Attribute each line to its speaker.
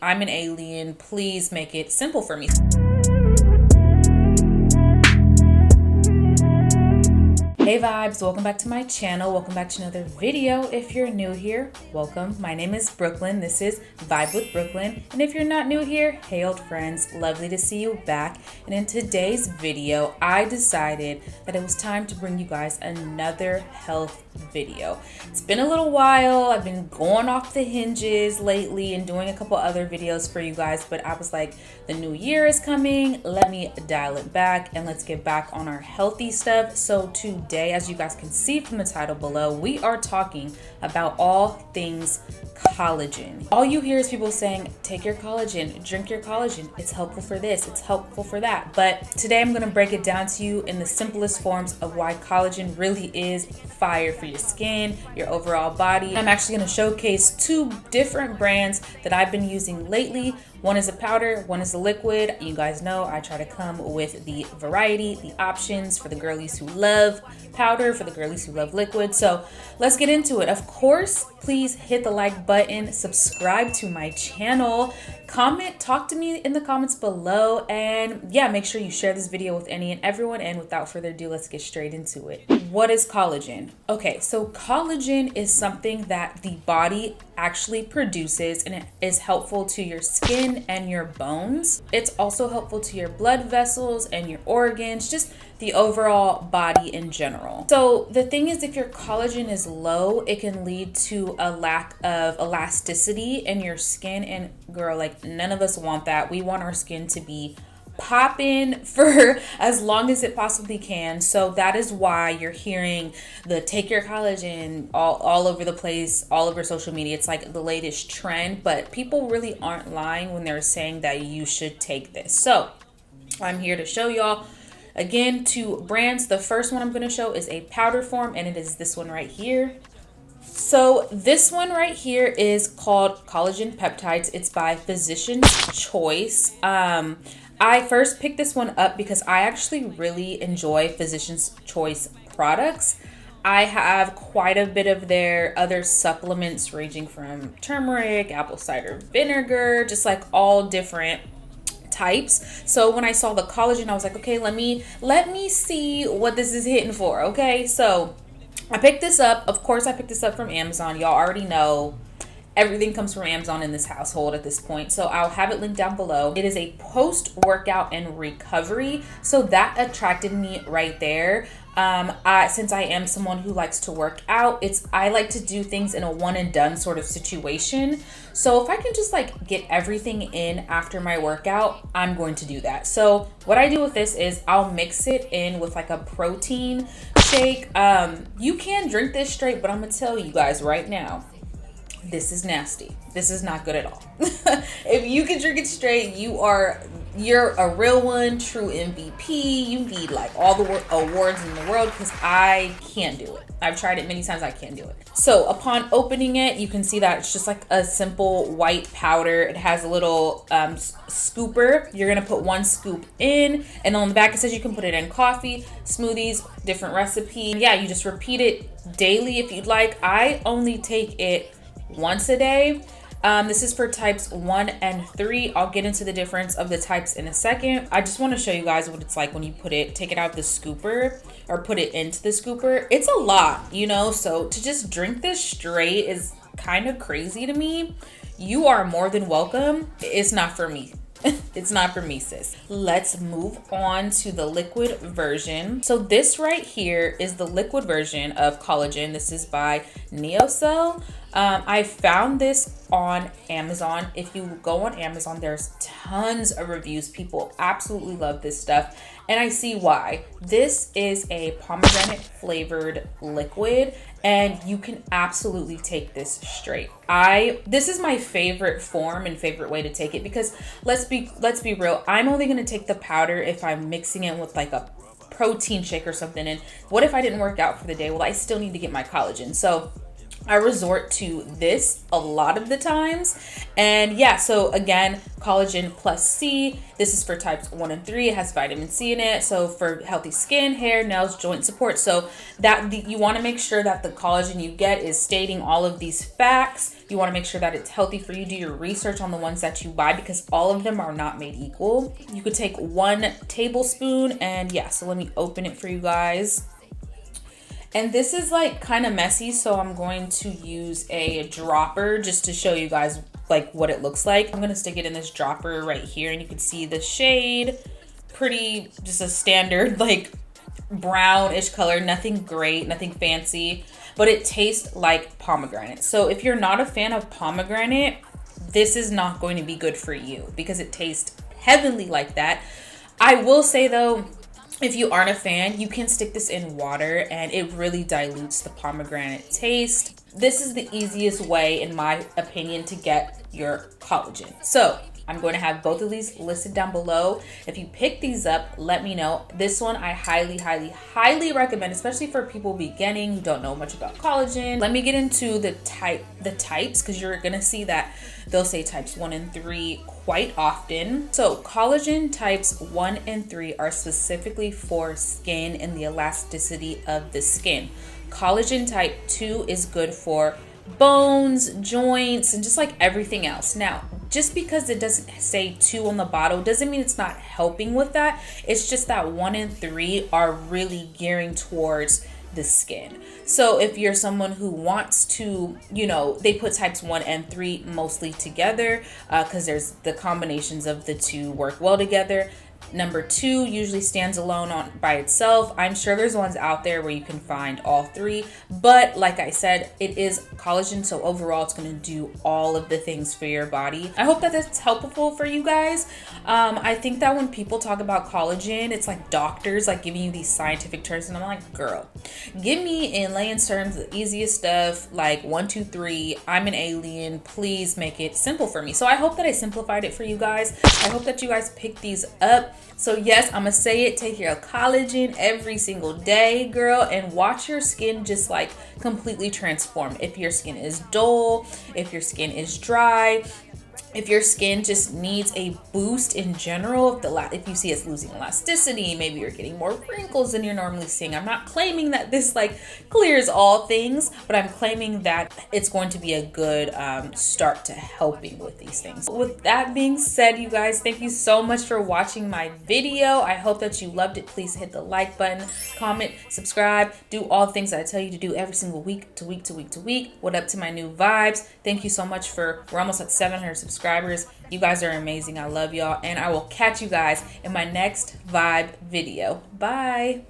Speaker 1: I'm an alien. Please make it simple for me. Hey vibes, welcome back to my channel. Welcome back to another video. If you're new here, welcome. My name is Brooklyn. This is Vibe with Brooklyn. And if you're not new here, hey old friends, lovely to see you back. And in today's video, I decided that it was time to bring you guys another health video. It's been a little while. I've been going off the hinges lately and doing a couple other videos for you guys, but I was like, the new year is coming. Let me dial it back and let's get back on our healthy stuff. So today, as you guys can see from the title below, we are talking about all things collagen. All you hear is people saying, take your collagen, drink your collagen. It's helpful for this, it's helpful for that. But today I'm gonna break it down to you in the simplest forms of why collagen really is fire for your skin, your overall body. I'm actually gonna showcase two different brands that I've been using lately. One is a powder, one is a liquid. You guys know I try to come with the variety, the options for the girlies who love powder, for the girlies who love liquid. So let's get into it. Of course, please hit the like button, subscribe to my channel, comment, talk to me in the comments below, and yeah, make sure you share this video with any and everyone. And without further ado, let's get straight into it. What is collagen? Okay, so collagen is something that the body actually produces, and it is helpful to your skin and your bones. It's also helpful to your blood vessels and your organs, just the overall body in general. So the thing is, if your collagen is low, it can lead to a lack of elasticity in your skin. And girl, like, none of us want that. We want our skin to be popping for as long as it possibly can. So that is why you're hearing the take your collagen all over the place, all over social media. It's like the latest trend, but people really aren't lying when they're saying that you should take this. So I'm here to show y'all again two brands. The first one I'm going to show is a powder form, and it is this one right here. So this one right here is called Collagen Peptides. It's by Physician's Choice. I first picked this one up because I actually really enjoy Physician's Choice products. I have quite a bit of their other supplements, ranging from turmeric, apple cider vinegar, just like all different types. So when I saw the collagen, I was like, okay, let me see what this is hitting for. Okay, so I picked this up. Of course, I picked this up from Amazon. Y'all already know everything comes from Amazon in this household at this point. So I'll have it linked down below. It is a post-workout and recovery. So that attracted me right there. Since I am someone who likes to work out, I like to do things in a one and done sort of situation. So if I can just like get everything in after my workout, I'm going to do that. So what I do with this is I'll mix it in with like a protein shake. You can drink this straight, but I'm gonna tell you guys right now, this is nasty. This is not good at all. If you can drink it straight, you're a real one, true MVP. You need like all the awards in the world, because I can't do it. I've tried it many times. I can't do it. So upon opening it, you can see that it's just like a simple white powder. It has a little scooper. You're gonna put one scoop in, and on the back it says you can put it in coffee, smoothies, different recipes. Yeah, you just repeat it daily if you'd like. I only take it once a day. This is for types 1 and 3. I'll get into the difference of the types in a second. I just want to show you guys what it's like when you take it out the scooper, or put it into the scooper. It's a lot, you know, so to just drink this straight is kind of crazy to me. You are more than welcome. It's not for me. It's not for me, sis. Let's move on to the liquid version. So this right here is the liquid version of collagen. This is by NEOCELL. I found this on Amazon. If you go on Amazon, there's tons of reviews. People absolutely love this stuff, and I see why. This is a pomegranate flavored liquid, and you can absolutely take this straight. This is my favorite form and favorite way to take it, because let's be real, I'm only going to take the powder if I'm mixing it with like a protein shake or something. And what if I didn't work out for the day? Well, I still need to get my collagen. So I resort to this a lot of the times. And yeah, so again, collagen plus C. This is for types 1 and 3. It has vitamin C in it. So for healthy skin, hair, nails, joint support. So that you want to make sure that the collagen you get is stating all of these facts. You want to make sure that it's healthy for you. Do your research on the ones that you buy, because all of them are not made equal. You could take 1 tablespoon, and yeah, so let me open it for you guys. And this is like kind of messy, so I'm going to use a dropper just to show you guys like what it looks like. I'm gonna stick it in this dropper right here, and you can see the shade. Pretty, just a standard like brownish color, nothing great, nothing fancy, but it tastes like pomegranate. So if you're not a fan of pomegranate, this is not going to be good for you because it tastes heavenly like that. I will say though, if you aren't a fan, you can stick this in water and it really dilutes the pomegranate taste. This is the easiest way, in my opinion, to get your collagen. So I'm going to have both of these listed down below. If you pick these up, let me know. This one I highly, highly, highly recommend, especially for people beginning who don't know much about collagen. Let me get into the types, because you're gonna see that they'll say types 1 and 3 quite often. So collagen types 1 and 3 are specifically for skin and the elasticity of the skin. Collagen type 2 is good for bones, joints, and just like everything else. Now, just because it doesn't say 2 on the bottle doesn't mean it's not helping with that. It's just that 1 and 3 are really gearing towards the skin. So if you're someone who wants to, you know, they put types 1 and 3 mostly together because there's the combinations of the two work well together. Number 2 usually stands alone by itself. I'm sure there's ones out there where you can find all 3, but like I said, it is collagen, so overall it's going to do all of the things for your body. I hope that that's helpful for you guys. I think that when people talk about collagen, it's like doctors like giving you these scientific terms, and I'm like, girl, give me in layman's terms the easiest stuff, like 1, 2, 3. I'm an alien. Please make it simple for me. So I hope that I simplified it for you guys. I hope that you guys pick these up. So yes, I'm gonna say it, take your collagen every single day, girl, and watch your skin just like completely transform. If your skin is dull, if your skin is dry, if your skin just needs a boost in general, if you see it's losing elasticity, maybe you're getting more wrinkles than you're normally seeing. I'm not claiming that this like clears all things, but I'm claiming that it's going to be a good start to helping with these things. With that being said, you guys, thank you so much for watching my video. I hope that you loved it. Please hit the like button, comment, subscribe, do all the things that I tell you to do every single week to week to week to week. What up to my new vibes? Thank you so much we're almost at 700 subscribers. You guys are amazing. I love y'all, and I will catch you guys in my next vibe video. Bye.